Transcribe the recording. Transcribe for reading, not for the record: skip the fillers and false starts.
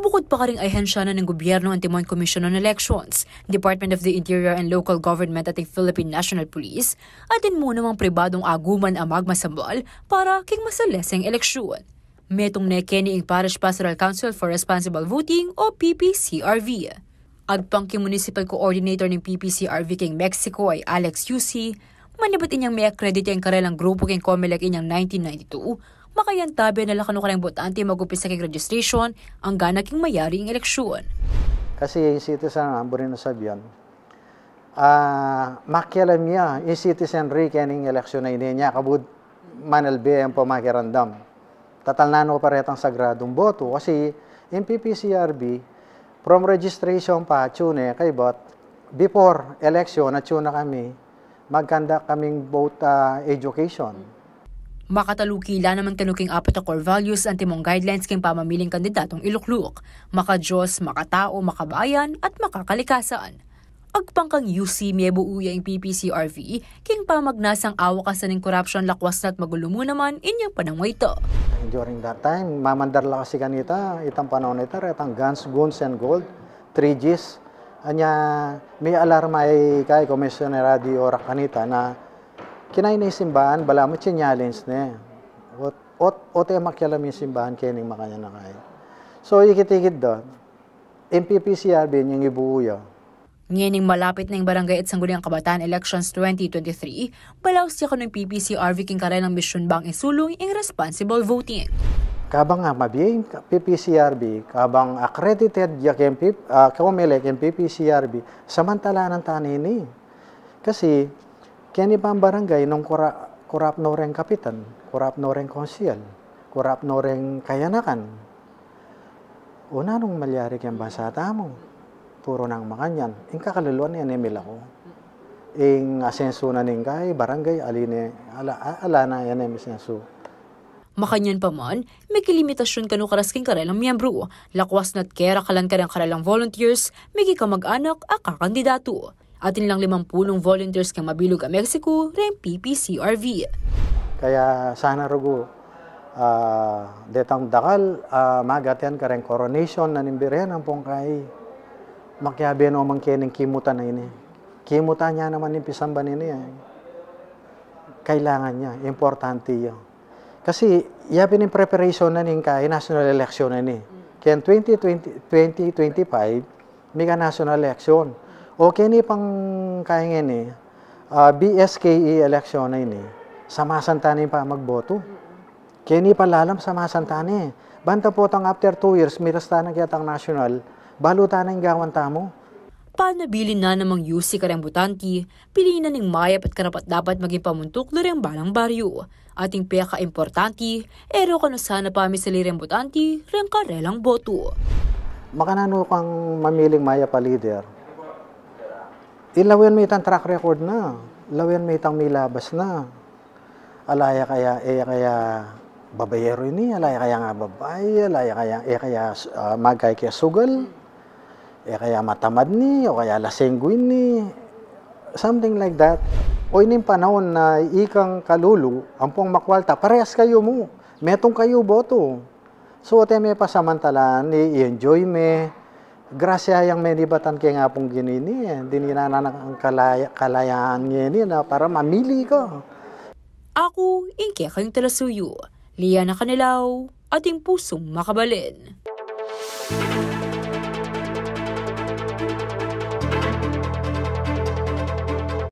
Bukod pa ka ring ahensya na ng gobyerno ang Timoy Commission on Elections, Department of the Interior and Local Government at ang Philippine National Police, atin mo namang pribadong aguman ang magmasambal para king masaleseng eleksyon. Metong nekeni ang Parish Pastoral Council for Responsible Voting o PPCRV. Agpang king Municipal Coordinator ng PPCRV king Mexico ay Alex Yusi, manibat inyang may akredite ang karelang grupo king COMELEC inyang 1992, makayantabi na lakano ka ng botante mag-upisa kay registration ang gana king mayari ang eleksyon. Kasi yung citizen ang burin na sabihan, makialam niya, yung citizenry kaning eleksyon na niya, kabud manalbe ang pamakirandam. Tatalnano pa retang sagradong boto kasi yung PPCRB, from registration pa, tune, kay bot, before election, at tune na kami, magkanda kaming vote education. Makatalukila naman kanuking apat na core values ang timong guidelines king pamamiling kandidatong ilukluk, maka-Diyos, makatao, makabayan, at makakalikasan. Agpangkang UC miyebo uya ang PPCRV, king pamagnasang awakasan ng corruption lakwas na at magulo mo naman inyang panangway ito. During that time, mamandarla kasi kanita, itang panahon ito, retang guns, and gold, 3Gs. Anya, may alarma ay kay Commissioner Radio Orak kanita na kinay na simbahan, bala mo challenge na. Ote makialam yung simbahan kining makanya na kaya. So, ikitikid doon, MPPCRB yung ibuuya. Ngayon malapit na yung barangay at Sangguniang Kabataan Elections 2023, balaw siya ko ng PPCRV king karelang mission bang isulong yung responsible voting. Kabang nga mabiyay PPCRB, kabang accredited yung COMELEC yung PPCRB, samantala ng tanini. Kasi, kaya pa ang barangay nung kurap no rin kapitan, kurap no rin konsyel, kurap no rin kayanakan. Una nung malyari kayang basata mo, puro nang makanyan. Ing kakalaluan yan emil ako. Ing asenso na ning kay barangay, ala na yan emil asenso. Makanyan pa man, may kilimitasyon kanu karasking karelang miyembro, lakwas na't kera kalan ka ng karelang volunteers, may kamag-anak a kakandidato. Atin lang 50 volunteers kang mabilog ang Mexico, rin PPCRV. Kaya sana rugo, detang dakal, magatian ka rin coronation na nimbirihan ang pong kay makiabi no mangkining kimutan na ini. Kimutan niya naman yung pisamba nini. Kailangan niya, importante yun. Kasi yapin yung preparation na ning kay national election na ni. Kaya 2025, may ka national election. Okay ni pang kaya ni BSKE election na ini. Samasantani pa magboto. Kaya ni palalam samasantani. Banta po tang after 2 years, may rasta na kiyatang national, balutan na yung gawan tamo. Panabilin na namang UC karang butanti, piliin na ng mayap at karapat dapat maging pamuntok lireng balang baryo. Ating pinaka-importante, ero ka na sana pamisali rin butanti, rin karelang boto. Makanano kang mamiling maya pa leader, ilawin mo itang track record na, lawin mo itang milabas na. Alaya kaya babayero ini, alaya kaya nga babay, alaya kaya magkay kaya sugal, kaya matamad ni, o kaya lasengguin ni, something like that. O ining panahon na ikang kalulu, ampong makwalta, parehas kayo mo, metong kayo boto. So, may pasamantalaan, i-enjoy me, grasya yung menibatan kaya nga pong ginini, hindi ninanak ang kalayaan niya na para mamili ko. Ako, ingke kayong talasuyo, Liana Canilaw, ating pusong makabalin.